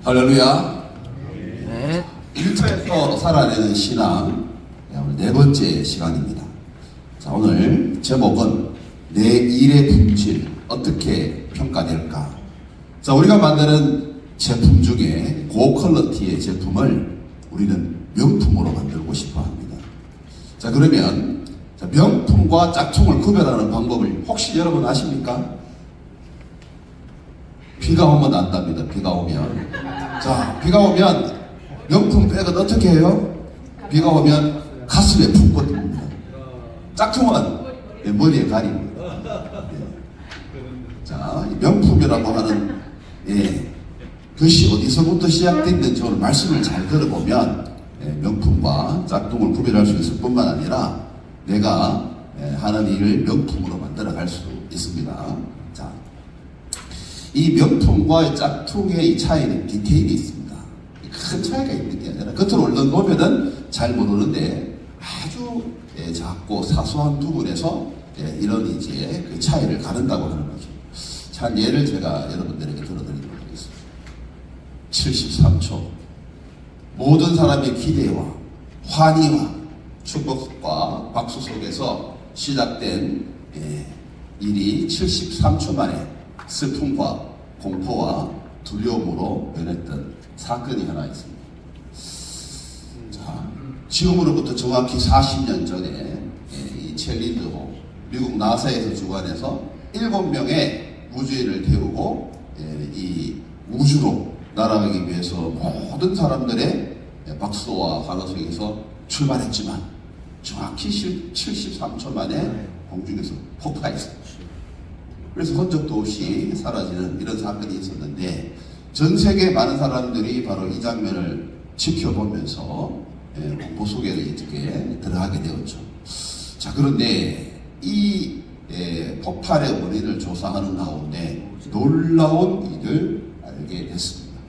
할렐루야. 네. 일터에서 살아내는 신앙 오늘 네 번째 시간입니다. 자, 오늘 제목은 내 일의 품질 어떻게 평가될까? 자, 우리가 만드는 제품 중에 고퀄리티의 제품을 우리는 명품으로 만들고 싶어 합니다. 자, 그러면 명품과 짝퉁을 구별하는 방법을 혹시 여러분 아십니까? 비가 오면 안답니다. 비가 오면. 자, 비가 오면 명품 백은 어떻게 해요? 비가 오면 가슴에 푹 꽂힙니다. 짝퉁은 머리에 가립니다. 자, 명품이라고 하는 것이 어디서부터 시작됐는지 오늘 말씀을 잘 들어보면 명품과 짝퉁을 구별할 수 있을 뿐만 아니라 내가 하는 일을 명품으로 만들어 갈 수 있습니다. 자, 이 명품과 짝퉁의 이 차이는 디테일이 있습니다. 큰 차이가 있는 게 아니라 겉으로 얼른 보면은 잘 모르는데 아주 작고 사소한 부분에서 이런 이제 그 차이를 가른다고 하는 거죠. 자, 예를 제가 여러분들에게 들어드리도록 하겠습니다. 73초. 모든 사람의 기대와 환희와 축복과 박수 속에서 시작된 일이 73초 만에 슬픔과 공포와 두려움으로 변했던 사건이 하나 있습니다. 자, 지금으로부터 정확히 40년 전에 이 챌린저호 미국 나사에서 주관해서 7명의 우주인을 태우고 이 우주로 날아가기 위해서 모든 사람들의 박수와 환호 속에서 출발했지만 정확히 73초 만에 공중에서 폭파했습니다. 그래서 흔적도 없이 사라지는 이런 사건이 있었는데 전 세계 많은 사람들이 바로 이 장면을 지켜보면서 공포 속에 이렇게 들어가게 되었죠. 자, 그런데 이 폭발의 원인을 조사하는 가운데 놀라운 일을 알게 됐습니다.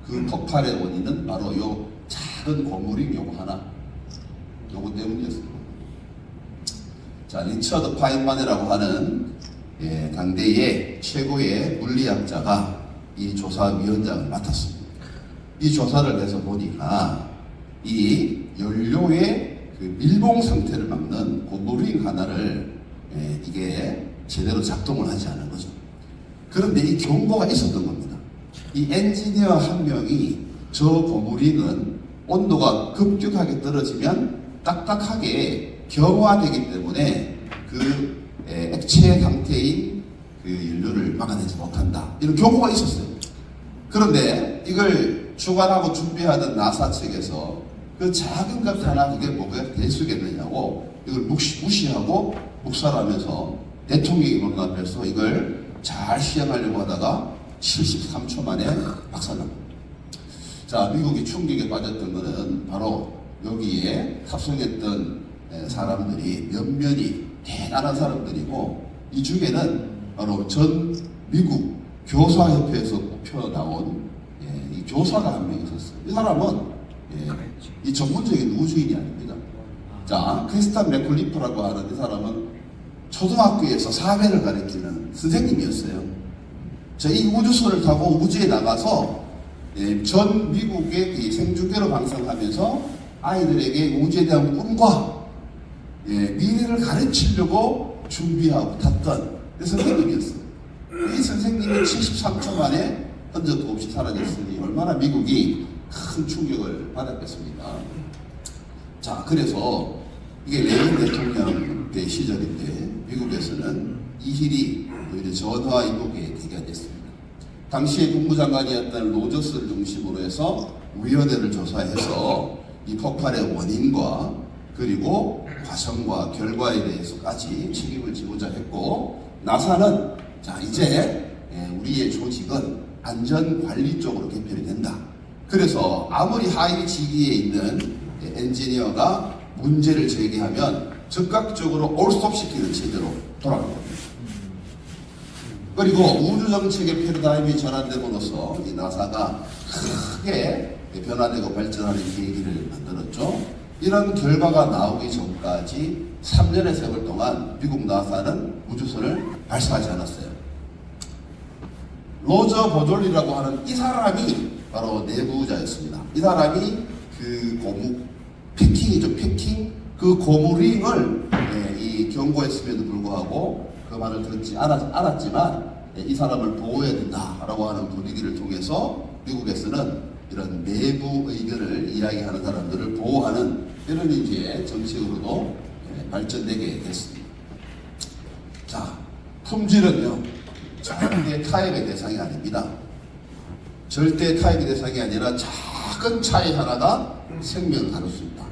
그 폭발의 원인은 바로 요 작은 고무링 요거 하나 요거 때문이었습니다. 자, 리처드 파인만이라고 하는 당대의 최고의 물리학자가 이 조사위원장을 맡았습니다. 이 조사를 해서 보니까 이 연료의 그 밀봉 상태를 막는 고무링 하나를 이게 제대로 작동을 하지 않은 거죠. 그런데 이 경고가 있었던 겁니다. 이 엔지니어 한 명이 저 고무링은 온도가 급격하게 떨어지면 딱딱하게 경화되기 때문에 그 액체 상태인 그 연료를 막아내지 못한다. 이런 경고가 있었어요. 그런데 이걸 주관하고 준비하던 나사 측에서 그 작은 것 하나 그게 뭐가 될 수 있겠느냐고 이걸 무시하고 묵살하면서 대통령이 논하면서 이걸 잘 시행하려고 하다가 73초 만에 박살납니다. 자, 미국이 충격에 빠졌던 것은 바로 여기에 탑승했던 사람들이 몇몇이 대단한 사람들이고 이 중에는 바로 전 미국 교사협회에서 뽑혀 나온 이 교사가 한 명 있었어요. 이 사람은 이 전문적인 우주인이 아닙니다. 자, 크리스탄 맥클리프라고 하는 이 사람은 초등학교에서 사회를 가르치는 선생님이었어요. 자, 이 우주선을 타고 우주에 나가서 전 미국의 이 생중계로 방송하면서 아이들에게 우주에 대한 꿈과 미래를 가르치려고 준비하고 탔던 선생님이었어요. 이 선생님이 73초 만에 흔적도 없이 사라졌으니 얼마나 미국이 큰 충격을 받았겠습니까? 자, 그래서 이게 레인 대통령 때 시절인데 미국에서는 이 일이 오히려 전화 위복에 대결됐습니다. 당시에 국무장관이었던 로저스를 중심으로 해서 위원회를 조사해서 이 폭발의 원인과 그리고 과정과 결과에 대해서까지 책임을 지고자 했고 나사는 자, 이제 우리의 조직은 안전관리 쪽으로 개편이 된다. 그래서 아무리 하위 직위에 있는 엔지니어가 문제를 제기하면 즉각적으로 올스톱시키는 체제로 돌아갑니다. 그리고 우주정책의 패러다임이 전환됨으로써 이 나사가 크게 변화되고 발전하는 계기를 만들었죠. 이런 결과가 나오기 전까지 3년의 세월 동안 미국 나사는 우주선을 발사하지 않았어요. 로저 버돌리라고 하는 이 사람이 바로 내부자였습니다. 이 사람이 그 고무 패킹이죠. 패킹 그 고무링을 이 경고했음에도 불구하고 그 말을 듣지 않았지만 이 사람을 보호해야 된다라고 하는 분위기를 통해서 미국에서는 이런 내부 의견을 이야기하는 사람들을 보호하는 이런 이제 정책으로도 발전되게 됐습니다. 자, 품질은요 절대 타협의 대상이 아닙니다. 절대 타협의 대상이 아니라 작은 차이 하나가 생명을 다룰 수 있다.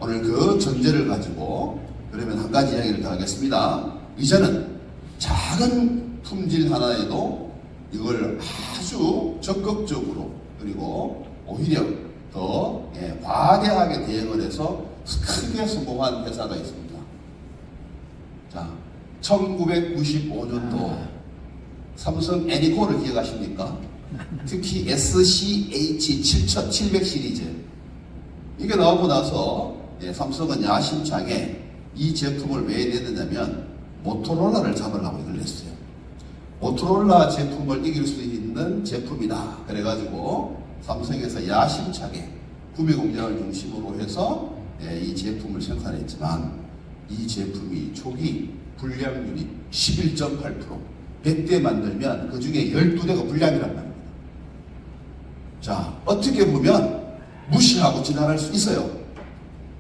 오늘 그 전제를 가지고 그러면 한 가지 이야기를 더 하겠습니다. 이제는 작은 품질 하나에도 이걸 아주 적극적으로 그리고 오히려 더 과대하게 대응을 해서 크게 성공한 회사가 있습니다. 자, 1995년도 삼성 애니콜을 기억하십니까? 특히 SCH7700 시리즈 이게 나오고 나서 삼성은 야심차게 이 제품을 왜 내느냐면 모토로라를 잡으려고 이걸 냈어요. 모토로라 제품을 이길 수 있는 제품이다. 그래가지고 삼성에서 야심차게 구매 공장을 중심으로 해서 이 제품을 생산했지만 이 제품이 초기 불량률이 11.8%, 100대 만들면 그 중에 12대가 불량이란 말입니다. 자, 어떻게 보면 무시하고 지나갈 수 있어요.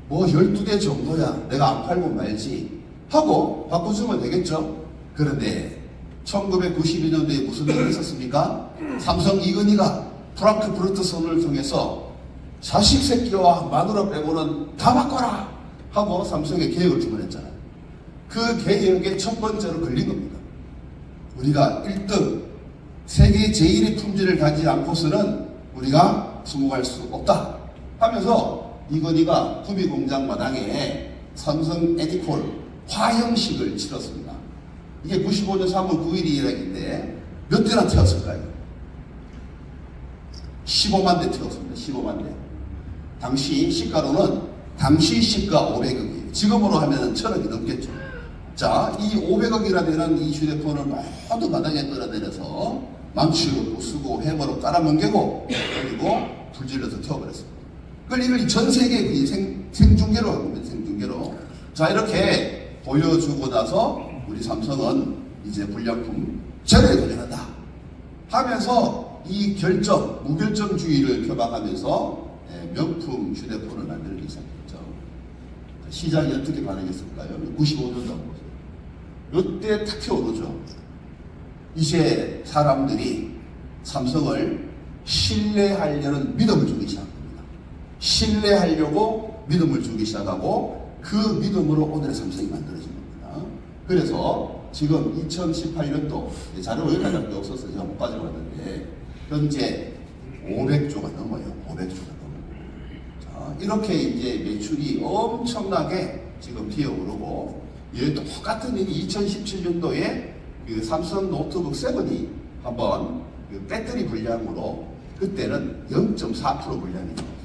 뭐 12대 정도야 내가 안 팔고 말지 하고 바꿔주면 되겠죠. 그런데 1992년도에 무슨 일이 있었습니까? 삼성 이건희가 프랑크푸르트 선언을 통해서 자식 새끼와 마누라 빼고는 다 바꿔라 하고 삼성에 계획을 주문했잖아요. 그 계획의 첫 번째로 걸린 겁니다. 우리가 1등 세계 제1의 품질을 가지지 않고서는 우리가 성공할 수 없다 하면서 이건희가 구미 공장 마당에 삼성 애니콜 화형식을 치렀습니다. 이게 95년 3월 9일이 일행인데 몇 대나 태웠을까요? 15만 대 태웠습니다. 15만 대. 당시 시가로는 당시 시가 500억이에요. 지금으로 하면 1000억이 넘겠죠. 자, 이 500억이나 되는 이 휴대폰을 모두 마당에 끌어내려서 망치로 부수고 해머로 깔아뭉개고 그리고 불질러서 태워버렸습니다. 이걸 전 세계에 생중계로 하고 있는 생중계로. 자, 이렇게 보여주고 나서 우리 삼성은 이제 불량품 제로에 도전한다 하면서 이 무결점주의를 표방하면서 명품 휴대폰을 만들기 시작했죠. 시장이 어떻게 반응했을까요? 95년도 보세요. 이때 탁 튀어오르죠. 이제 사람들이 삼성을 신뢰하려는 믿음을 주기 시작합니다. 신뢰하려고 믿음을 주기 시작하고 그 믿음으로 오늘의 삼성이 만들어진 겁니다. 그래서 지금 2018년도 자료가 여기까지밖에 없어서 제가 못 가져왔는데 현재 500조가 넘어요. 500조가 넘어요. 자, 이렇게 이제 매출이 엄청나게 지금 피어오르고 똑같은 일이 2017년도에 그 삼성 노트북 7이 한번 그 배터리 불량으로 그때는 0.4% 불량이 나왔어요.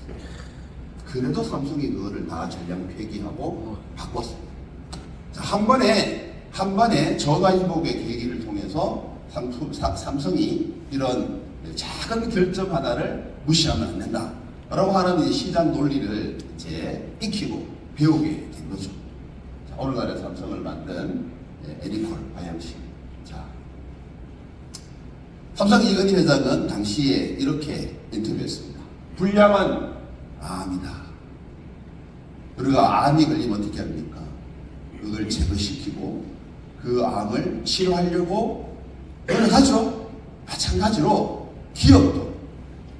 그래도 삼성이 그거를 다 전량 폐기하고 바꿨어요. 자, 한 번에 전화위복의 계기를 통해서 삼성이 이런 작은 결정 하나를 무시하면 안 된다 라고 하는 시장 논리를 이제 익히고 배우게 된 거죠. 자, 오늘날의 삼성을 만든 애니콜 화형식. 자, 삼성 이건희 회장은 당시에 이렇게 인터뷰했습니다. 불량은 암이다. 우리가 암이 걸리면 어떻게 합니까? 그걸 제거시키고 그 암을 치료하려고 노력하죠. 마찬가지로 기업도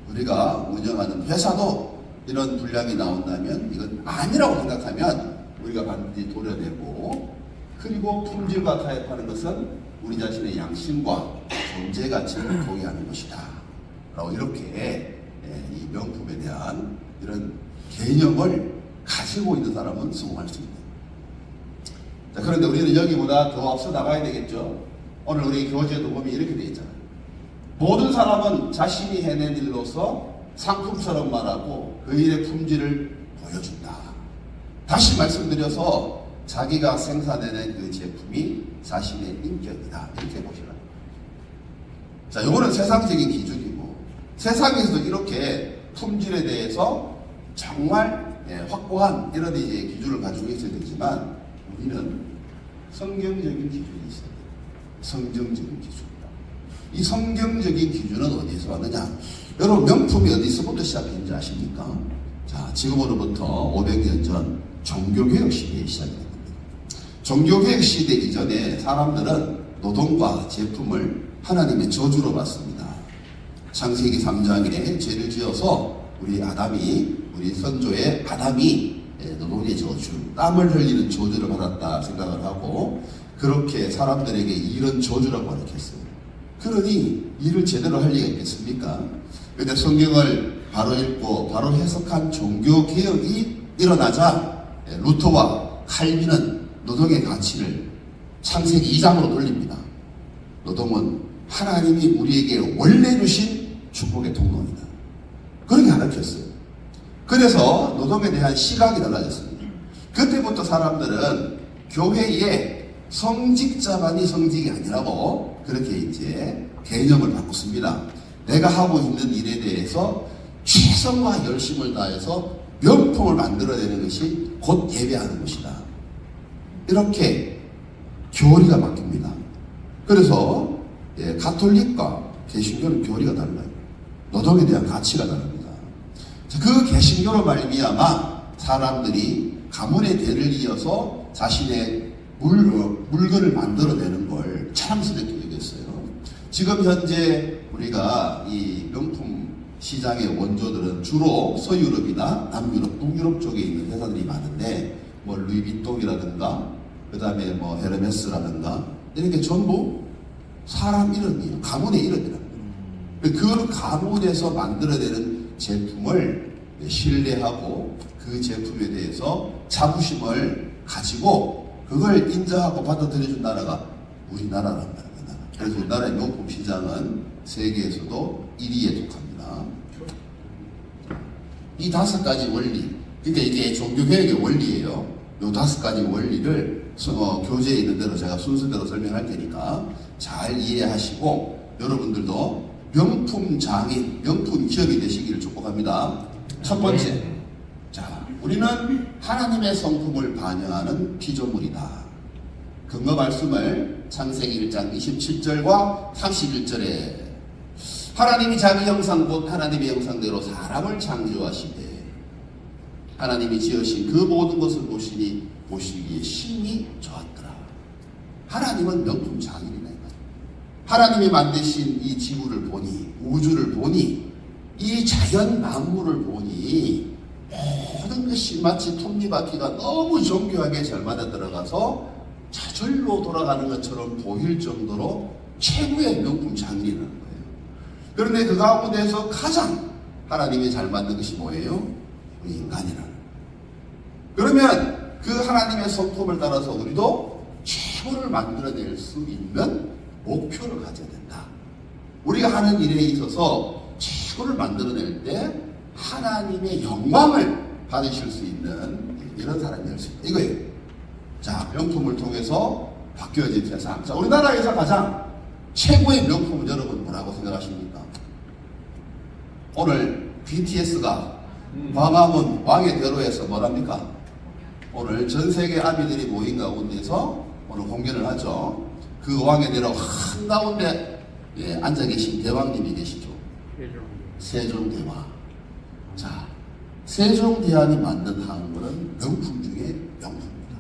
우리가 운영하는 회사도 이런 불량이 나온다면 이건 암이라고 생각하면 우리가 반드시 도려내고 그리고 품질과 타협하는 것은 우리 자신의 양심과 존재 가치를 포기하는 것이다 라고 이렇게 이 명품에 대한 이런 개념을 가지고 있는 사람은 성공할 수 있다. 자, 그런데 우리는 여기보다 더 앞서 나가야 되겠죠. 오늘 우리 교재도 보면 이렇게 되어 있잖아요. 모든 사람은 자신이 해낸 일로서 상품처럼 말하고 그 일의 품질을 보여준다. 다시 말씀드려서 자기가 생산해낸 그 제품이 자신의 인격이다. 이렇게 보시라는 거예요. 자, 이거는 세상적인 기준이고 세상에서도 이렇게 품질에 대해서 정말 확고한 이런 이제 기준을 가지고 있어야 되지만 우리는 성경적인 기준이 있어요. 성경적인 기준. 이 성경적인 기준은 어디서 왔느냐? 여러분 명품이 어디서부터 시작된지 아십니까? 자, 지금으로부터 500년 전 종교개혁 시대에 시작이 됩니다. 종교개혁 시대 이전에 사람들은 노동과 제품을 하나님의 저주로 봤습니다. 창세기 3장에 죄를 지어서 우리 선조의 아담이 노동의 저주, 땀을 흘리는 저주를 받았다 생각을 하고 그렇게 사람들에게 이런 저주라고 가르쳤어요. 그러니 일을 제대로 할 리가 있겠습니까? 그런데 성경을 바로 읽고 바로 해석한 종교개혁이 일어나자 루터와 칼빈은 노동의 가치를 창세기 2장으로 돌립니다. 노동은 하나님이 우리에게 원래 주신 축복의 통로이다. 그렇게 가르쳤어요. 그래서 노동에 대한 시각이 달라졌습니다. 그때부터 사람들은 교회에 성직자만이 성직이 아니라고 그렇게 이제 개념을 바꿨습니다. 내가 하고 있는 일에 대해서 최선과 열심을 다해서 명품을 만들어내는 것이 곧 예배하는 것이다. 이렇게 교리가 바뀝니다. 그래서 가톨릭과 개신교는 교리가 달라요. 노동에 대한 가치가 다릅니다. 그 개신교로 말미암아 사람들이 가문의 대를 이어서 자신의 물건을 만들어내는 걸 자랑스럽게 여겼어요. 지금 현재 우리가 이 명품 시장의 원조들은 주로 서유럽이나 남유럽, 동유럽 쪽에 있는 회사들이 많은데 뭐 루이비통이라든가 그 다음에 뭐 헤르메스라든가 이런 게 전부 사람 이름이에요. 가문의 이름이랍니다. 그 가문에서 만들어내는 제품을 신뢰하고 그 제품에 대해서 자부심을 가지고 그걸 인정하고 받아들여준 나라가 우리나라란 말입니다. 그래서 우리나라의 명품 시장은 세계에서도 1위에 속합니다. 이 5가지 원리, 그러니까 이게 종교개혁의 원리예요. 이 5가지 원리를 교재에 있는 대로 제가 순서대로 설명할 테니까 잘 이해하시고 여러분들도 명품 장인, 명품 기업이 되시기를 축복합니다. 첫 번째, 자, 우리는 하나님의 성품을 반영하는 피조물이다. 근거 말씀을 창세기 1장 27절과 31절에 하나님이 자기 형상 곧 하나님의 형상대로 사람을 창조하시되 하나님이 지으신 그 모든 것을 보시기에 심히 좋았더라. 하나님은 명품 장인이다. 하나님이 만드신 이 지구를 보니, 우주를 보니, 이 자연 만물을 보니 모든 것이 마치 톱니바퀴가 너무 정교하게 잘 맞아 들어가서 저절로 돌아가는 것처럼 보일 정도로 최고의 명품 장인이라는 거예요. 그런데 그 가운데서 가장 하나님이 잘 만든 것이 뭐예요? 우리 인간이라는 거예요. 그러면 그 하나님의 성품을 따라서 우리도 최고를 만들어낼 수 있는 목표를 가져야 된다. 우리가 하는 일에 있어서 최고를 만들어낼 때 하나님의 영광을 받으실 수 있는 이런 사람이 될 수 있다. 이거예요. 자, 명품을 통해서 바뀌어진 세상. 자, 우리나라에서 가장 최고의 명품은 여러분 뭐라고 생각하십니까? 오늘 BTS가 광화문 왕의 대로에서 뭐랍니까? 오늘 전 세계 아미들이 모인 가운데서 오늘 공연을 하죠. 그 왕의 대로 한가운데 앉아 계신 대왕님이 계시죠. 세종대왕. 자, 세종대왕이 만든 한글은 명품 중에 명품입니다.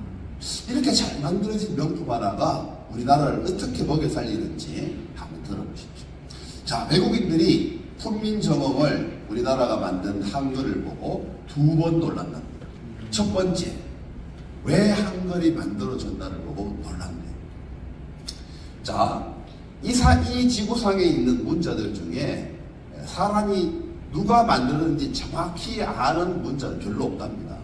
이렇게 잘 만들어진 명품 하나가 우리나라를 어떻게 먹여 살리는지 한번 들어보십시오. 자, 외국인들이 훈민정음을 우리나라가 만든 한글을 보고 2번 놀랐답니다. 첫 번째, 왜 한글이 만들어졌나를 보고 놀랐네요. 자, 이 지구상에 있는 문자들 중에 사람이 누가 만들었는지 정확히 아는 문자는 별로 없답니다.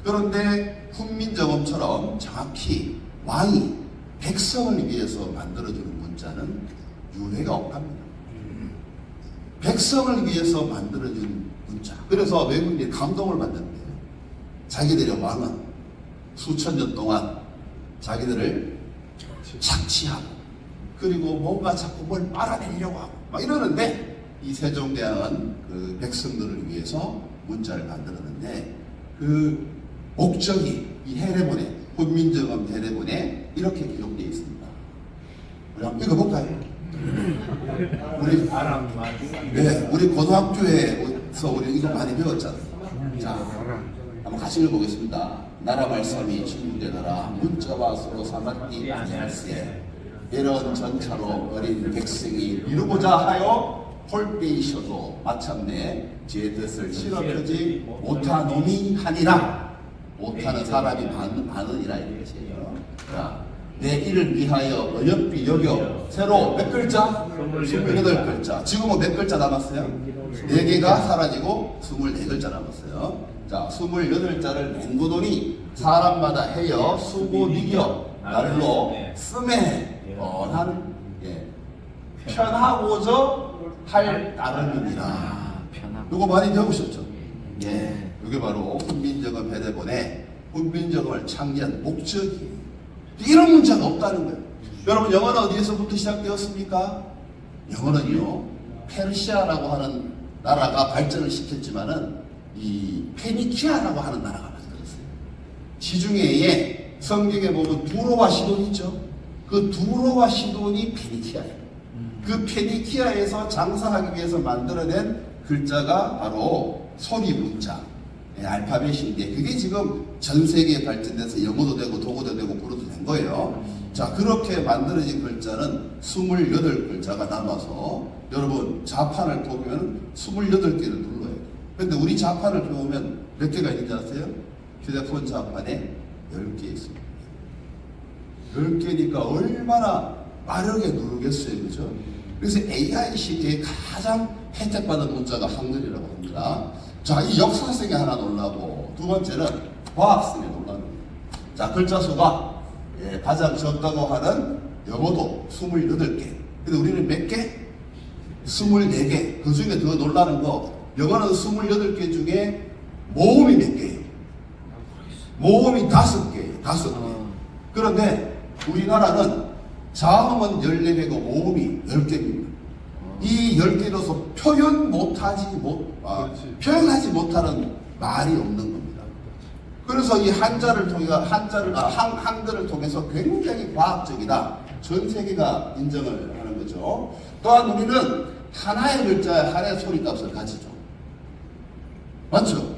그런데 훈민정음처럼 정확히 왕이 백성을 위해서 만들어주는 문자는 유례가 없답니다. 백성을 위해서 만들어준 문자. 그래서 외국인들이 감동을 받는데요. 자기들의 왕은 수천 년 동안 자기들을 착취하고 그리고 뭔가 자꾸 뭘 빨아내려고 하고 막 이러는데 이 세종대왕은 그 백성들을 위해서 문자를 만들었는데 그 목적이 이 해례본에 훈민정음 해례본에 이렇게 기록되어 있습니다. 우리 한번 읽어볼까요? 우리 고등학교에서 우리 이거 많이 배웠잖아요. 자, 한번 같이 읽어보겠습니다. 나라 말씀이 진행되더라 문자와 서로 삼았기 아니할세 이런 전차로 어린 백성이 이루고자 하여 홀빼이셔도 마침내 제 뜻을 실어펴지 못하노니 하니라. 못하는 사람이 많으니라 이것이에요. 자, 내 이를 위하여 어여삐 여겨 새로 몇 글자? 28글자. 지금은 몇 글자 남았어요? 4개가 사라지고 24글자 남았어요. 자, 28자를 맹구노니 사람마다 해여 수고 니겨 날로 씀에 원한 편하고저 할 따름이니라. 이거 많이 배우셨죠? 예, 이게 바로 훈민정음 해례본의 훈민정음을 창제한 목적이에요. 이런 문제가 없다는 거예요. 여러분, 영어는 어디에서부터 시작되었습니까? 영어는요, 페르시아라고 하는 나라가 발전을 시켰지만은 이 페니키아라고 하는 나라가 만들었어요. 지중해에 성경에 보면 두로와 시돈 있죠? 그 두로와 시돈이 페니키아예요. 그 페니키아에서 장사하기 위해서 만들어낸 글자가 바로 소리 문자, 알파벳인데 그게 지금 전 세계에 발전돼서 영어도 되고 독어도 되고 불어도 된 거예요. 자, 그렇게 만들어진 글자는 28글자가 남아서 여러분 자판을 보면 28개를 눌러야 돼요. 근데 우리 자판을 보면 몇 개가 있는지 아세요? 휴대폰 자판에 10개 있습니다. 10개니까 얼마나 빠르게 누르겠어요, 그죠? 그래서 AI 시대에 가장 혜택받은 문자가 한글이라고 합니다. 자, 이 역사성에 하나 놀라고, 두 번째는 과학성에 놀랍니다. 자, 글자 수가 가장 적다고 하는 영어도 28개. 근데 우리는 몇 개? 24개. 그 중에 더 놀라는 거, 영어는 28개 중에 모음이 몇 개예요? 모음이 5개예요. 5개. 그런데 우리나라는 자음은 14개고 모음이 10개입니다. 이 10개로서 표현하지 못하는 말이 없는 겁니다. 그래서 이 한자를 한글을 통해서 굉장히 과학적이다. 전 세계가 인정을 하는 거죠. 또한 우리는 하나의 글자에 하나의 소리값을 가지죠. 맞죠?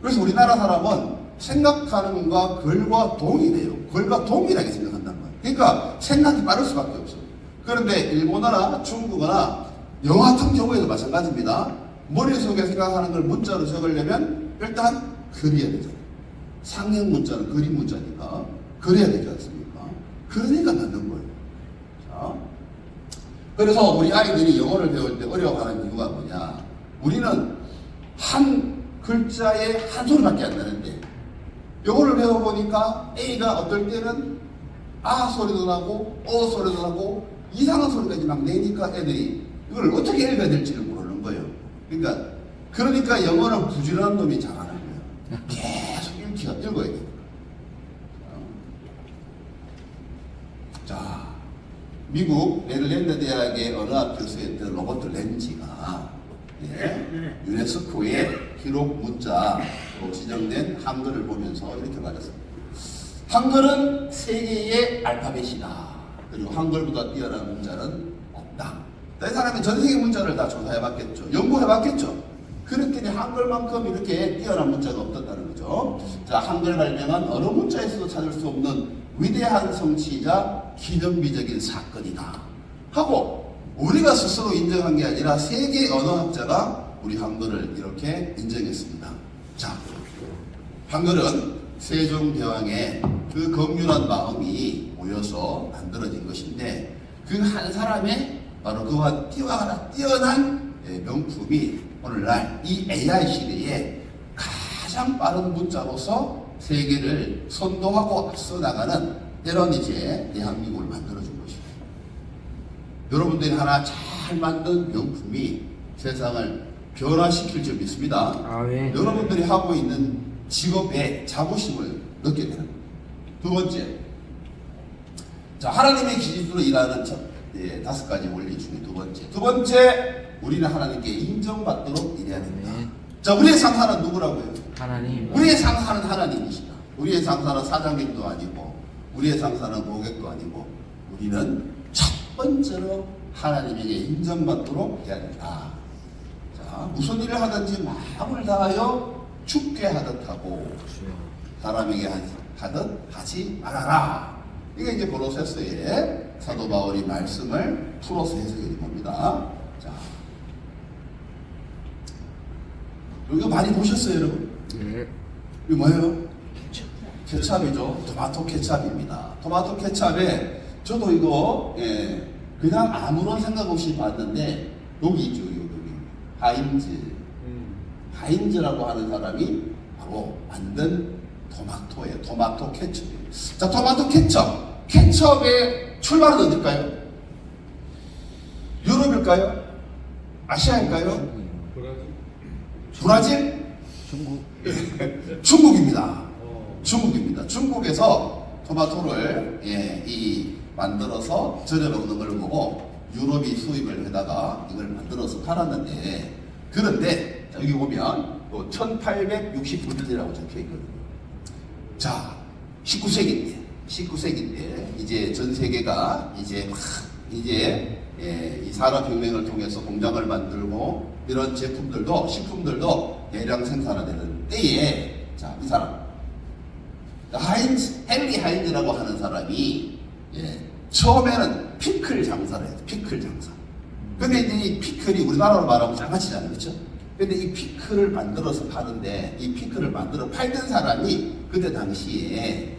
그래서 우리나라 사람은 생각하는 것과 글과 동일해요. 글과 동일하게 생각한단 말이에요. 그러니까 생각이 빠를 수밖에 없어요. 그런데 일본어나 중국어나 영어 같은 경우에도 마찬가지입니다. 머릿속에 생각하는 걸 문자로 적으려면 일단 그려야 되잖아요. 상형 문자는 그림 문자니까 그려야 되지 않습니까? 그러니까 넣는 거예요. 자, 그래서 우리 아이들이 영어를 배울 때 어려워하는 이유가 뭐냐? 우리는 한 글자에 한 소리밖에 안 나는데 영어를 배워보니까 A가 어떨 때는 아 소리도 나고 어 소리도 나고 이상한 소리까지 막 내니까 애들이 이걸 어떻게 읽어야 될지를 모르는 거예요. 그러니까 영어는 부지런한 놈이 잘하는 거예요. 계속 읽어야 돼요. 자, 미국 메릴랜드 대학의 어느 학교에서 했던 로버트 렌지가 유네스코의 기록 문자로 지정된 한글을 보면서 이렇게 말했습니다. 한글은 세계의 알파벳이다. 그리고 한글보다 뛰어난 문자는 없다. 이 사람이 전 세계 문자를 다 조사해봤겠죠. 연구해봤겠죠. 그랬더니 한글만큼 이렇게 뛰어난 문자가 없었다는 거죠. 자, 한글 발명은 어느 문자에서도 찾을 수 없는 위대한 성취이자 기념비적인 사건이다 하고 우리가 스스로 인정한 게 아니라 세계 언어학자가 우리 한글을 이렇게 인정했습니다. 자, 한글은 세종대왕의 그 검률한 마음이 모여서 만들어진 것인데 그 한 사람의 바로 그와 뛰어난 명품이 오늘날 이 AI 시대에 가장 빠른 문자로서 세계를 선도하고 앞서 나가는 이런 이제 대한민국을 만들어준 것입니다. 여러분들이 하나 잘 만든 명품이 세상을 변화시킬 줄 믿습니다. 네. 여러분들이 하고 있는 직업에 자부심을 넣게 되는 겁니다. 두 번째, 자, 하나님의 기준으로 일하는 예, 5가지 원리 중에 두 번째. 두 번째, 우리는 하나님께 인정받도록 일해야 된다. 자, 우리의 상사는 누구라고요? 하나님. 우리의 상사는 하나님이시다. 우리의 상사는 사장님도 아니고, 우리의 상사는 고객도 아니고, 우리는 첫 번째로 하나님에게 인정받도록 해야 된다. 자, 무슨 일을 하든지 마음을 다하여 죽게 하듯 하고, 사람에게 하듯 하지 말아라. 이게 이제 고로새서의 사도 바울이 말씀을 풀어서 해석해 준 겁니다. 자, 이거 많이 보셨어요, 여러분? 네. 이거 뭐예요? 케찹이죠. 토마토 케찹입니다. 토마토 케찹에 저도 이거 그냥 아무런 생각 없이 봤는데 여기 있죠, 여기 하인즈. 하인즈라고 하는 사람이 바로 만든 토마토예요. 토마토 케첩이에요. 자, 토마토 케첩. 케첩의 출발은 어딜까요? 유럽일까요? 아시아일까요? 브라질? 중국. 중국입니다. 중국입니다. 중국에서 토마토를 만들어서 절여 먹는 걸 보고 유럽이 수입을 해다가 이걸 만들어서 팔았는데, 그런데 여기 보면 1869년이라고 적혀 있거든요. 자, 19세기 때 이제 전 세계가 이제 이 산업혁명을 통해서 공장을 만들고 이런 제품들도 식품들도 대량 생산화되는 때에, 자, 이 사람 헨리 하인즈라고 하는 사람이 처음에는 피클 장사를 해요. 피클 장사. 근데 이제 이 피클이 우리나라로 말하면 장아찌잖아요, 그렇죠? 근데 이 피클을 만들어서 파는데, 이 피클을 만들어 팔던 사람이 그때 당시에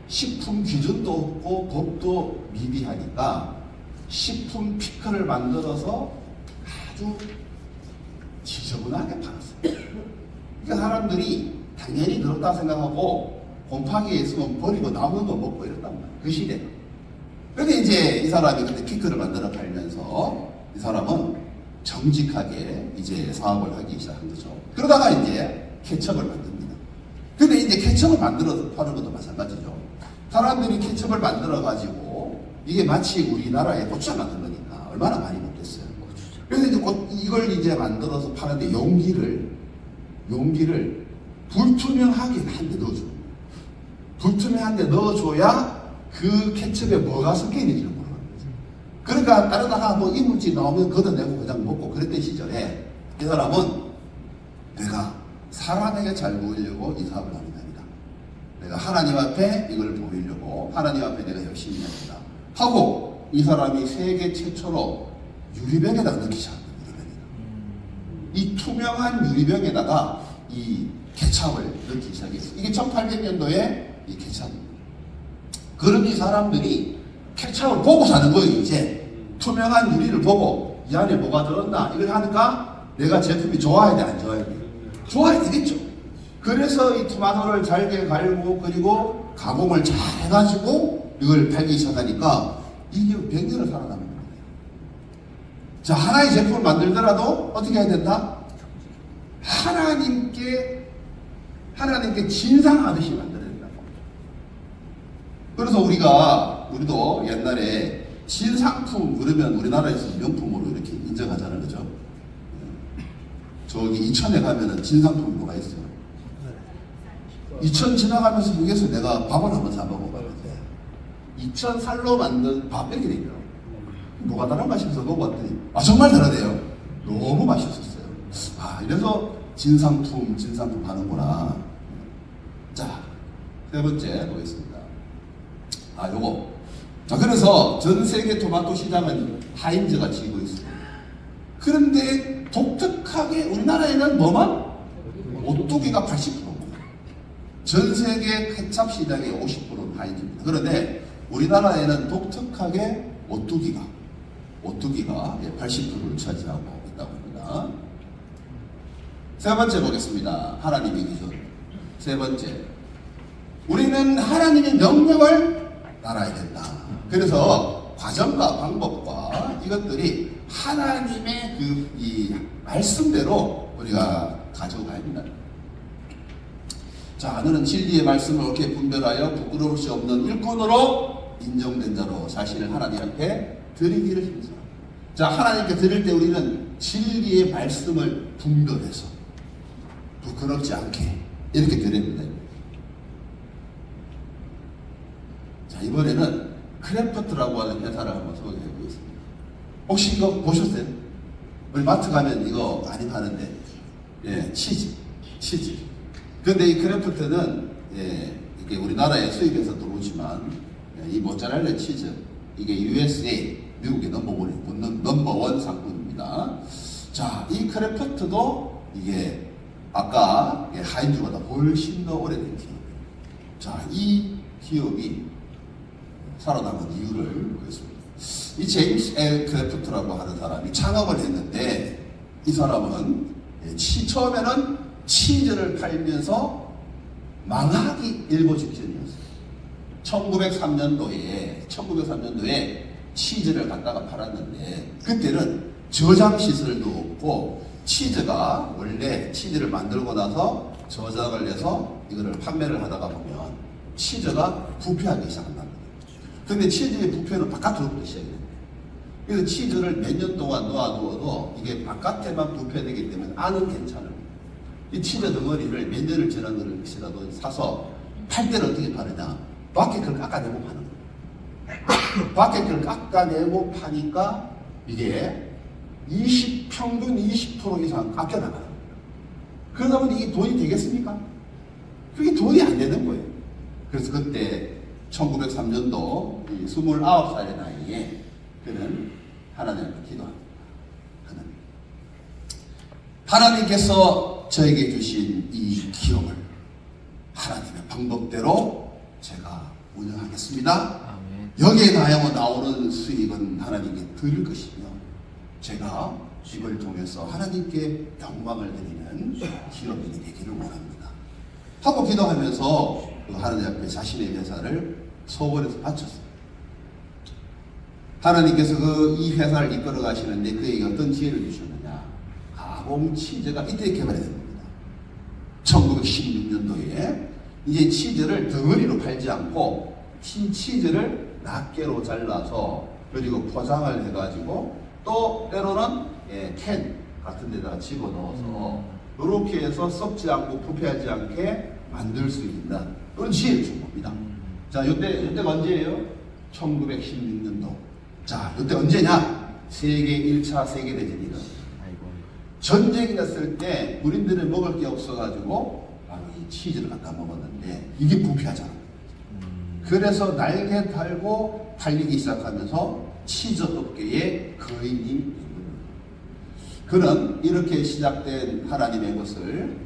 식품 기준도 없고 법도 미비하니까 식품 피클을 만들어서 아주 지저분하게 팔았어요. 그러니까 사람들이 당연히 그렇다 생각하고 곰팡이에 있으면 버리고 남은 거 먹고 이랬단 말이에요. 그 시대. 근데 이제 이 사람이 그때 피클을 만들어 팔면서 이 사람은 정직하게 이제 사업을 하기 시작한 거죠. 그러다가 이제 케첩을 만듭니다. 근데 이제 케첩을 만들어서 파는 것도 마찬가지죠. 사람들이 케첩을 만들어 가지고 이게 마치 우리나라의 고추장 같은 거니까 얼마나 많이 먹겠어요. 그래서 이제 이걸 이제 만들어서 파는데 용기를 불투명하게 한 대 넣어줘. 불투명한 데 넣어줘야 그 케첩에 뭐가 섞여 있는지를 모르는 거죠. 그러니까 따르다가 뭐 이물질 나오면 걷어내고 그냥 먹고 그랬던 시절에 이 사람은 내가 사람에게 잘 보이려고 이 사업을 하는 게 아니다. 내가 하나님 앞에 이걸 보이려고 하나님 앞에 내가 열심히 합니다 하고, 이 사람이 세계 최초로 유리병에다가 넣기 시작합니다. 이 투명한 유리병에다가 이 케찹을 넣기 시작했어요. 이게 1800년도에 이 케찹입니다. 그런 이 사람들이 케찹을 보고 사는 거예요. 이제 투명한 유리를 보고 이 안에 뭐가 들었나 이걸 하니까 내가 제품이 좋아야 돼, 안 좋아야 돼? 좋아야 되겠죠. 그래서 이 토마토를 잘게 갈고 그리고 가공을 잘 해가지고 이걸 팔기 시작하니까 이게 100년을 살아남는 거예요. 자, 하나의 제품을 만들더라도 어떻게 해야 된다? 하나님께 진상하듯이 만들어야 된다고. 그래서 우리도 옛날에 진상품 그러면 우리나라에서 명품으로 이렇게 인정하잖아요, 그죠? 저기 이천에 가면은 진상품이 뭐가 있어요? 이천 지나가면서 여기서 내가 밥을 한번 사 먹어봤는데 이천 살로 만든 밥 이렇게 되더라고요. 뭐가 다른가 싶어서 먹어봤더니 정말 다르대요. 너무 맛있었어요. 이래서 진상품 하는구나. 자, 세 번째 보겠습니다. 요거. 자, 그래서 전 세계 토마토 시장은 하인즈가 지고 있습니다. 그런데 독특하게 우리나라에는 뭐만? 오뚜기가 80%입니다. 전 세계 케찹 시장의 50%는 하인즈입니다. 그런데 우리나라에는 독특하게 오뚜기가 80%를 차지하고 있다고 합니다. 세 번째 보겠습니다. 하나님의 기준. 세 번째, 우리는 하나님의 명령을 따라야 된다. 그래서 과정과 방법과 이것들이 하나님의 이 말씀대로 우리가 가져가야 된다. 자, 너는 진리의 말씀을 옳게 분별하여 부끄러울 수 없는 일꾼으로 인정된 자로 자신을 하나님 앞에 드리기를 힘써. 자, 하나님께 드릴 때 우리는 진리의 말씀을 분별해서 부끄럽지 않게 이렇게 드립니다. 자, 이번에는 크래프트라고 하는 회사를 한번 소개해 보겠습니다. 혹시 이거 보셨어요? 우리 마트 가면 이거 많이 파는데, 예, 치즈. 근데 이 크래프트는, 예, 이게 우리나라에 수입해서 들어오지만, 예, 이 모짜렐라 치즈, 이게 USA, 미국의 넘버원 상품입니다. 자, 이 크래프트도 이게 아까 하인즈보다 훨씬 더 오래된 기업이에요. 자, 이 기업이 살아남은 이유를 보겠습니다. 이 제임스 L. 크래프트라고 하는 사람이 창업을 했는데, 이 사람은 처음에는 치즈를 팔면서 망하기 일보 직전이었어요. 1903년도에 치즈를 갖다가 팔았는데, 그때는 저장 시설도 없고, 치즈가 원래 치즈를 만들고 나서 저장을 해서 이거를 판매를 하다가 보면 치즈가 부패하기 시작한다. 근데 치즈의 부패는 바깥으로부터 시작이 됩니다. 그래서 치즈를 몇 년 동안 놓아두어도 이게 바깥에만 부패되기 때문에 안은 괜찮은 이 치즈 덩어리를 몇 년을 지나도 사서 팔 때는 어떻게 파느냐? 밖에 걸 깎아내고 파는 거예요. 밖에 걸 깎아내고 파니까 이게 평균 20% 이상 깎여나가는 거예요. 그러다 보니 이게 돈이 되겠습니까? 그게 돈이 안 되는 거예요. 그래서 그때 1903년도 29살의 나이에 그는 하나님께 기도합니다. 하나님께서 저에게 주신 이 기업을 하나님의 방법대로 제가 운영하겠습니다. 아멘. 여기에 나오는 수익은 하나님께 드릴 것이며 제가 이걸 통해서 하나님께 영광을 드리는 기업이 되기를 원합니다. 하고 기도하면서 하나님 앞에 자신의 회사를 소원해서 바쳤어요. 하나님께서 이 회사를 이끌어 가시는데 그에게 어떤 지혜를 주셨느냐? 가공 치즈가 이때 개발이 됩니다. 1916년도에 이제 치즈를 덩어리로 팔지 않고 치즈를 낱개로 잘라서 그리고 포장을 해가지고 또 때로는 캔 같은 데다가 집어넣어서 이렇게 해서 썩지 않고 부패하지 않게 만들 수 있는 그런 지혜를 준 겁니다. 자, 이때가 언제예요? 1916년도. 자, 이때 언제냐? 세계 1차 세계대전이 일어났어요. 전쟁이 났을 때 우리들은 먹을 게 없어가지고 바로 이 치즈를 갖다 먹었는데 이게 부패하잖아. 그래서 날개 달고 팔리기 시작하면서 치즈 업계의 거인이 된 겁니다. 그는 이렇게 시작된 하나님의 것을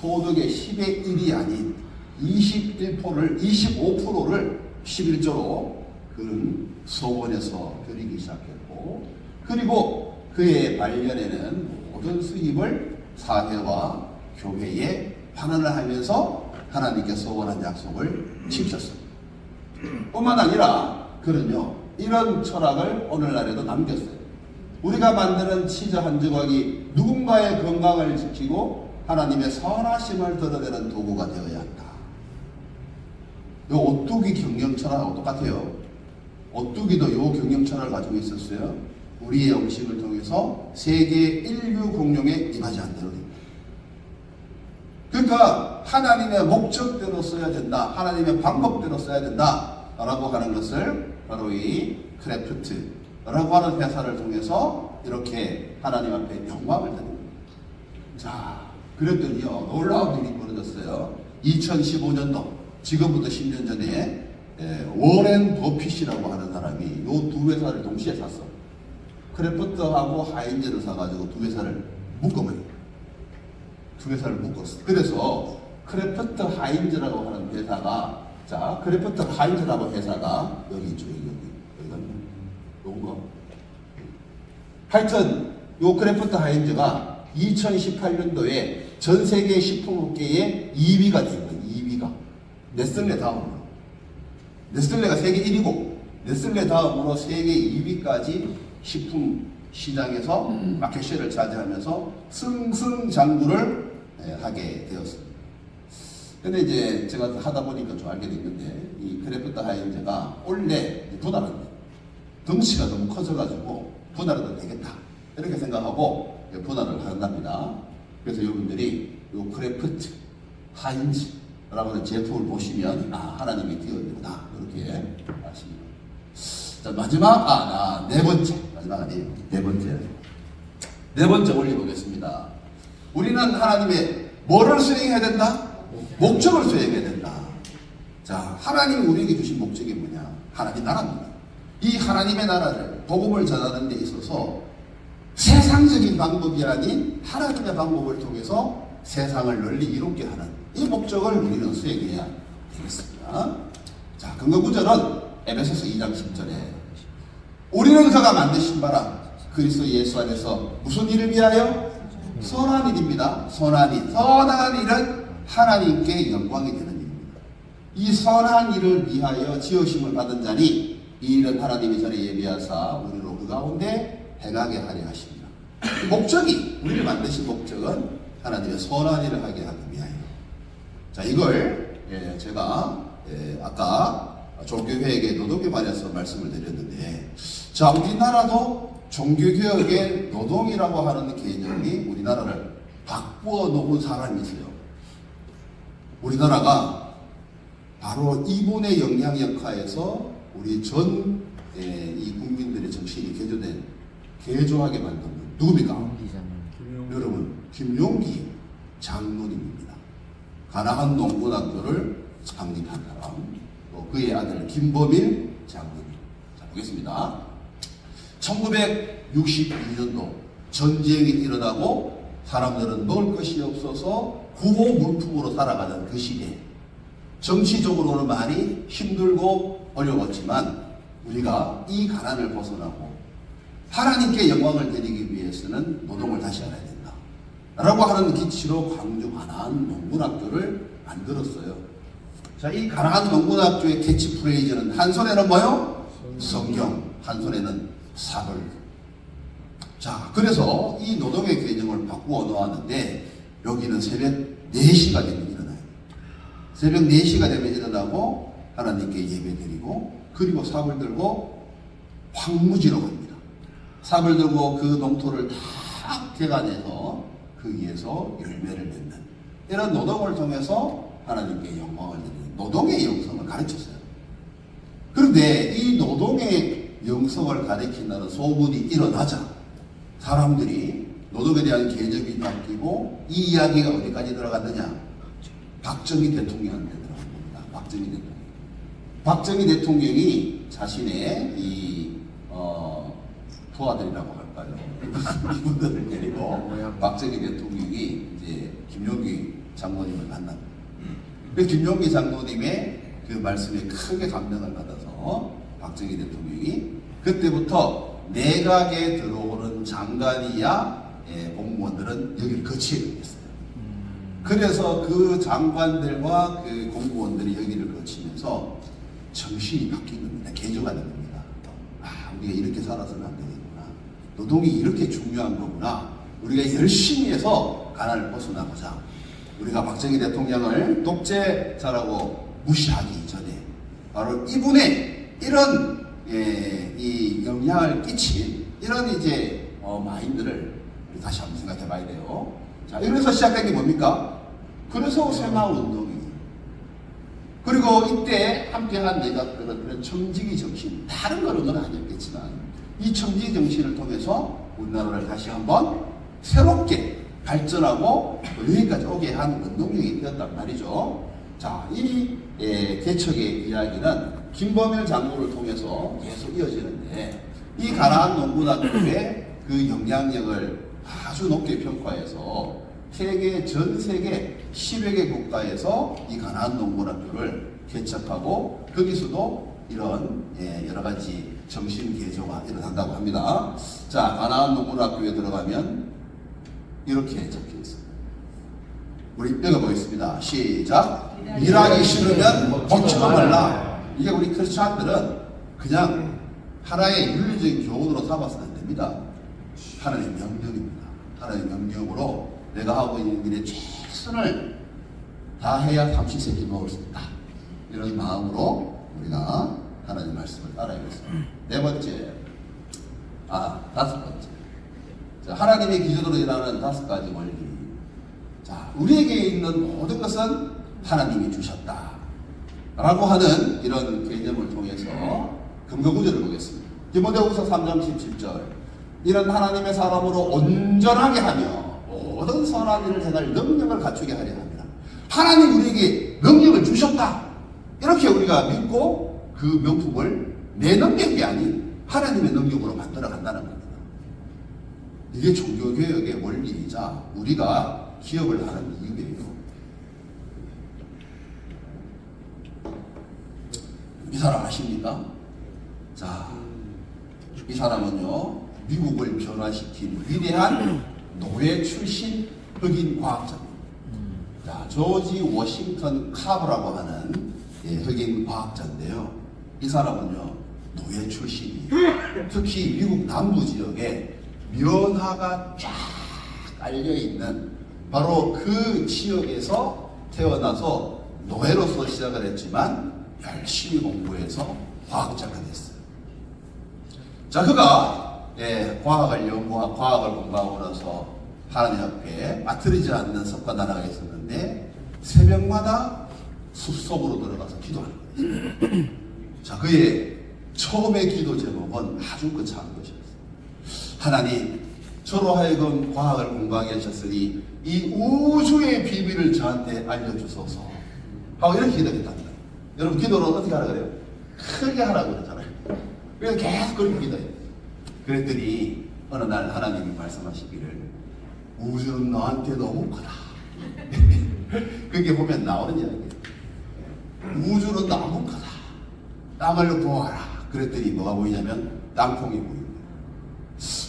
소득의 10의 1이 아닌 25%를 11조로 그는 소원에서 드리기 시작했고, 그리고 그의 말년에는 모든 수입을 사회와 교회에 환원을 하면서 하나님께 소원한 약속을 지켰습니다. 뿐만 아니라 그는요, 이런 철학을 오늘날에도 남겼어요. 우리가 만드는 치즈 한 조각이 누군가의 건강을 지키고 하나님의 선하심을 드러내는 도구가 되어야 한다. 이 오뚜기 경영 철학하고 똑같아요. 오뚜기도 이 경영 철학을 가지고 있었어요. 우리의 음식을 통해서 세계 인류 공룡에 임하지 않도록 됩니다. 그러니까 하나님의 목적대로 써야 된다. 하나님의 방법대로 써야 된다. 라고 하는 것을 바로 이 크래프트라고 하는 회사를 통해서 이렇게 하나님 앞에 영광을 드립니다. 자, 그랬더니요, 놀라운 일이 벌어졌어요. 2015년도, 지금부터 10년 전에 워렌 버핏이라고 하는 사람이 이 두 회사를 동시에 샀어. 크래프트하고 하인즈를 사가지고 두 회사를 묶어버려. 두 회사를 묶었어. 그래서 크래프트 하인즈라고 하는 회사가, 자, 크래프트 하인즈라고 회사가 여기 있죠. 여기 요거. 하여튼 요 크래프트 하인즈가 2018년도에 전 세계 식품업계의 2위가 된 거예요. 2위가. 네슬레 다음으로. 네슬레가 세계 1위고 네슬레 다음으로 세계 2위까지 식품 시장에서 마켓쉐어를 차지하면서 승승장구를 하게 되었습니다. 근데 이제 제가 하다 보니까 좀 알게 됐는데, 이 크래프트 하인즈가 원래 분할합니다. 덩치가 너무 커져가지고 분할해도 되겠다, 이렇게 생각하고 분할을 한답니다. 그래서 여러분들이 이 크래프트 하인즈라고 하는 제품을 보시면, 아, 하나님이 띄워드구나, 이렇게 아십니다. 자, 마지막, 네 번째. 마지막 아니에요. 네 번째. 네 번째 올려보겠습니다. 우리는 하나님의 뭐를 수행해야 된다? 목적을 수행해야 된다. 자, 하나님이 우리에게 주신 목적이 뭐냐? 하나님 나라입니다. 이 하나님의 나라를, 복음을 전하는 데 있어서 세상적인 방법이 아닌 하나님의 방법을 통해서 세상을 널리 이롭게 하는 이 목적을 우리는 수행해야 되겠습니다. 자, 근거 구절은 에베소서 2장 10절에 우리는 그가 만드신 바라 그리스도 예수 안에서 무슨 일을 위하여? 선한 일입니다. 선한 일. 선한 일은 하나님께 영광이 되는 일입니다. 이 선한 일을 위하여 지으심을 받은 자니 이 일은 하나님이 전에 예비하사 우리로 그 가운데 행하게 하려 하십니다. 목적이, 우리를 만드신 목적은 하나님의 선한 일을 하게 하기 위하여. 자, 이걸 제가 아까 종교개혁의 노동에 관해서 말씀을 드렸는데, 자, 우리나라도 종교개혁의 노동이라고 하는 개념이 우리나라를 바꾸어 놓은 사람이 있어요. 우리나라가 바로 이분의 영향력 하에서 우리 전 이 국민들의 정신이 개조하게 만든 분 누굽니까? 여러분, 김용기 장로님입니다. 가나안 농군학교를 창립한 사람, 또 그의 아들 김범일 장로님. 자, 보겠습니다. 1962년도 전쟁이 일어나고 사람들은 먹을 것이 없어서 구호 물품으로 살아가는 그 시대, 정치적으로는 많이 힘들고 어려웠지만 우리가 이 가난을 벗어나고 하나님께 영광을 드리기 위해서는 노동을 다시 알아야 된다 라고 하는 기치로 광주 가나안 농군학교를 만들었어요. 자, 이 가나안 농군학교의 캐치프레이즈는 한 손에는 뭐요? 성경, 한 손에는 사벌. 자, 그래서 이 노동의 개념을 바꾸어 놓았는데 여기는 새벽 4시가 되면 일어나요. 새벽 4시가 되면 일어나고 하나님께 예배 드리고, 그리고 삽을 들고 황무지로 갑니다. 삽을 들고 그 농토를 다 개간해서 그 위에서 열매를 맺는 이런 노동을 통해서 하나님께 영광을 드리는 노동의 영성을 가르쳤어요. 그런데 이 노동의 영성을 가르친다는 소문이 일어나자 사람들이 노동에 대한 개념이 바뀌고, 이 이야기가 어디까지 들어갔느냐? 박정희 대통령한테 들어간 겁니다. 박정희 대통령. 박정희 대통령이 자신의 부하들이라고 할까요? 이분들을 데리고 박정희 대통령이 이제 김용기 장로님을 만납니다. 그 김용기 장로님의 그 말씀에 크게 감명을 받아서 박정희 대통령이 그때부터 내각에 들어오는 장관이야 공무원들은 여기를 거치게 됐어요. 그래서 그 장관들과 그 공무원들이 여기를 거치면서 정신이 바뀐 겁니다. 개조가 된 겁니다. 아, 우리가 이렇게 살아서는 안 되겠구나. 노동이 이렇게 중요한 거구나. 우리가 열심히 해서 가난을 벗어나보자. 우리가 박정희 대통령을 독재자라고 무시하기 전에 바로 이분의 이런 이 영향을 끼친 이런 이제 마인드를 우리 다시 한번 생각해 봐야 돼요. 자, 이래서 시작된 게 뭡니까? 그래서 새마을운동이에요. 그리고 이때 함께한 내각들은 그런 청지기 정신, 다른 거는 아니었겠지만 이 청지기 정신을 통해서 우리나라를 다시 한번 새롭게 발전하고 여기까지 오게 한 운동력이 되었단 말이죠. 자, 이 개척의 이야기는 김범일 장로를 통해서 계속 이어지는데, 이 가나안 농군학교의 그 영향력을 아주 높게 평가해서 전 세계 10여 개 국가에서 이 가나안 농군학교를 개척하고 거기서도 이런 여러 가지 정신 개조가 일어난다고 합니다. 자, 가나안 농군학교에 들어가면 이렇게 적혀 있습니다. 우리 읽어보겠습니다. 시작. 일하기 싫으면 먹지도 말라. 이게 우리 크리스찬들은 그냥 하나의 윤리적인 교훈으로 삼아서는 안 됩니다. 하나님의 명령입니다. 하나님의 명령으로 내가 하고 있는 일에 최선을 다 해야 삼시세끼 먹을 수 있다. 이런 마음으로 우리가 하나님 말씀을 따라야겠습니다. 네 번째, 다섯 번째. 자, 하나님의 기준으로 일하는 5가지 원리. 자, 우리에게 있는 모든 것은 하나님이 주셨다. 라고 하는 이런 개념을 통해서 근거구절을 보겠습니다. 디모데후서 3장 17절. 이런 하나님의 사람으로 온전하게 하며 모든 선한 일을 행할 능력을 갖추게 하려 합니다. 하나님 우리에게 능력을 주셨다. 이렇게 우리가 믿고 그 명품을 내 능력이 아닌 하나님의 능력으로 만들어 간다는 겁니다. 이게 종교개혁의 원리이자 우리가 기업을 하는 이유예요. 이 사람 아십니까? 자, 이 사람은요, 미국을 변화시킨 위대한 노예 출신 흑인 과학자입니다. 자, 조지 워싱턴 카브라고 하는 흑인 과학자인데요. 이 사람은요, 노예 출신이에요. 특히 미국 남부 지역에 면화가 쫙 깔려있는 바로 그 지역에서 태어나서 노예로서 시작을 했지만 열심히 공부해서 과학자가 됐어요. 자, 그가 과학을 공부하고 나서 하나님 앞에 빠뜨리지 않는 습관 하나가 있었는데 새벽마다 숲속으로 들어가서 기도하는 거예요. 자, 그의 처음의 기도 제목은 아주 거창한 것이었어요. 하나님, 저로 하여금 과학을 공부하게 하셨으니 이 우주의 비밀을 저한테 알려주소서 하고 이렇게 기도했답니다. 여러분, 기도는 어떻게 하라 그래요? 크게 하라고 그러잖아요. 그래서 계속 그렇게 기도해요. 그랬더니 어느 날 하나님이 말씀하시기를 우주는 너한테 너무 크다. 그게 보면 나오는 이야기예요. 우주는 너무 크다. 땅을 보아라. 그랬더니 뭐가 보이냐면 땅콩이 보입니다.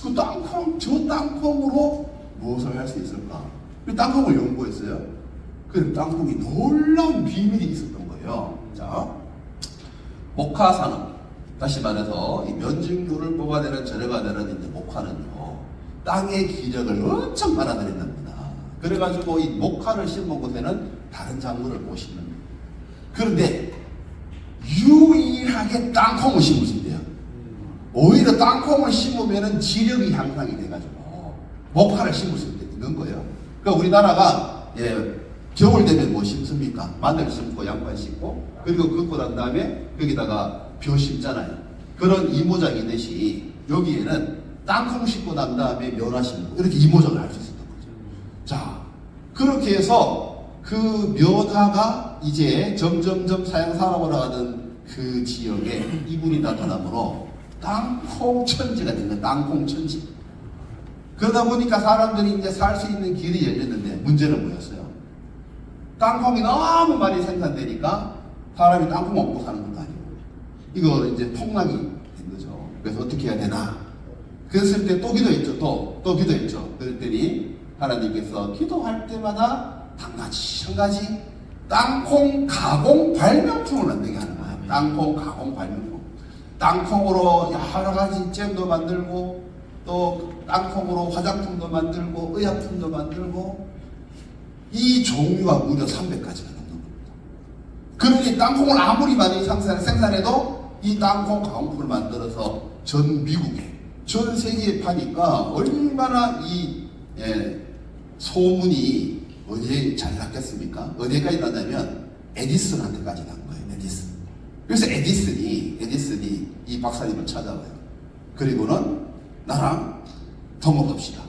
그 땅콩, 저 땅콩으로 무엇을 할 수 있을까? 그 땅콩을 연구했어요. 그 땅콩이 놀라운 비밀이 있었던 거예요. 자, 목화산업. 다시 말해서 이 면직물을 뽑아내는 재료가 되는 이제 목화는요, 땅의 기력을 엄청 빨아들인답니다. 그래가지고 이 목화를 심은 곳에는 다른 작물을 못 심는. 그런데 유일하게 땅콩을 심을 수 있대요. 오히려 땅콩을 심으면은 지력이 향상이 돼가지고 목화를 심을 수 있는 거예요. 그러니까 우리나라가 겨울 되면 뭐 심습니까? 마늘 심고 양파 심고 그리고 긋고 난 다음에 거기다가 벼 심잖아요. 그런 이모작이듯이 여기에는 땅콩 심고 난 다음에 면화 심고 이렇게 이모작을 할 수 있었던 거죠. 자, 그렇게 해서 그 면화가 이제 점점점 사양산업으로 가는 그 지역에 이분이 나타나므로 땅콩 천지가 된 거예요. 땅콩 천지. 그러다 보니까 사람들이 이제 살 수 있는 길이 열렸는데 문제는 뭐였어요? 땅콩이 너무 많이 생산되니까 사람이 땅콩 먹고 사는 것도 아니고 이거 이제 폭락이 된 거죠. 그래서 어떻게 해야 되나? 그랬을 때 또 기도했죠. 또 기도했죠. 그랬더니 하나님께서 기도할 때마다 한 가지 땅콩 가공 발명품을 만들게 하는 거예요. 땅콩 가공 발명품. 땅콩으로 여러 가지 잼도 만들고 또 땅콩으로 화장품도 만들고 의약품도 만들고 이 종류가 무려 300가지가 넘는 겁니다. 그러니 땅콩을 아무리 많이 생산해도 이 땅콩 가공품을 만들어서 전 미국에 전 세계에 파니까 얼마나 이 소문이 어디에 잘 났겠습니까? 어디까지 났냐면 에디슨한테까지 난 거예요. 에디슨. 그래서 에디슨이 이 박사님을 찾아와요. 그리고는 나랑 동업합시다.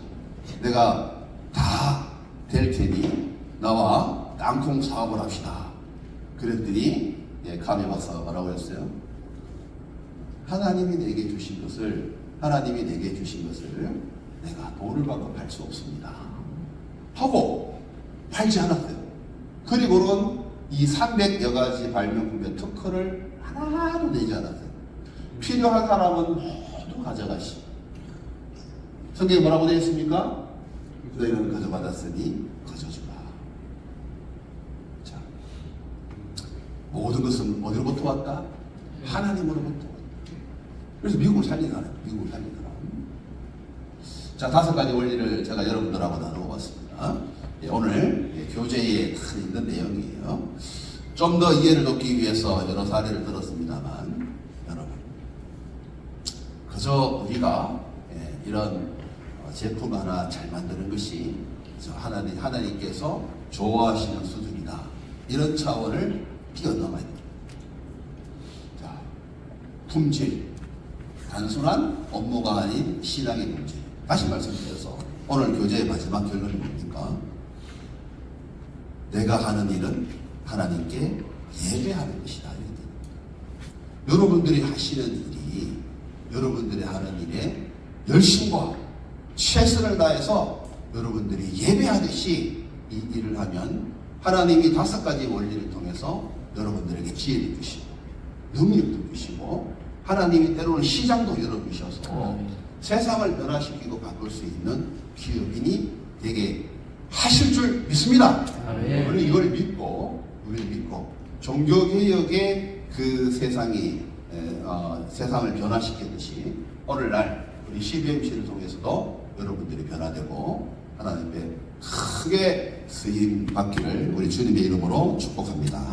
내가 다 될 테니 나와 땅콩 사업을 합시다. 그랬더니 카메 박사가 뭐라고 했어요? 하나님이 내게 주신 것을 내가 돈을 받고 팔 수 없습니다. 하고 팔지 않았어요. 그리고는 이 300여 가지 발명품의 특허를 하나도 내지 않았어요. 필요한 사람은 모두 가져가시오. 성경에 뭐라고 되어 있습니까? 너희는 거저 받았으니 거저 주라. 자, 모든 것은 어디로부터 왔다? 하나님으로부터 왔다. 그래서 미국을 살린 사람. 자, 5가지 원리를 제가 여러분들하고 나누어 봤습니다. 오늘 교재에 있는 내용이에요. 좀 더 이해를 돕기 위해서 여러 사례를 들었습니다만, 여러분, 그저 우리가 이런 제품 하나 잘 만드는 것이 하나님께서 좋아하시는 수준이다, 이런 차원을 뛰어넘어야 됩니다. 자, 품질, 단순한 업무가 아닌 신앙의 문제. 다시 말씀드려서 오늘 교재의 마지막 결론이 뭡니까? 내가 하는 일은 하나님께 예배하는 것이다. 여러분들이 하시는 일이 여러분들이 하는 일에 열심과 최선을 다해서 여러분들이 예배하듯이 이 일을 하면 하나님이 5가지 원리를 통해서 여러분들에게 지혜를 주시고 능력도 주시고, 하나님이 때로는 시장도 열어주셔서 세상을 변화시키고 바꿀 수 있는 기업인이 되게 하실 줄 믿습니다. 우리는 이걸 믿고 종교개혁의 그 세상을 변화시키듯이 오늘날 우리 CBMC를 통해서도 여러분들이 변화되고 하나님께 크게 쓰임 받기를 우리 주님의 이름으로 축복합니다.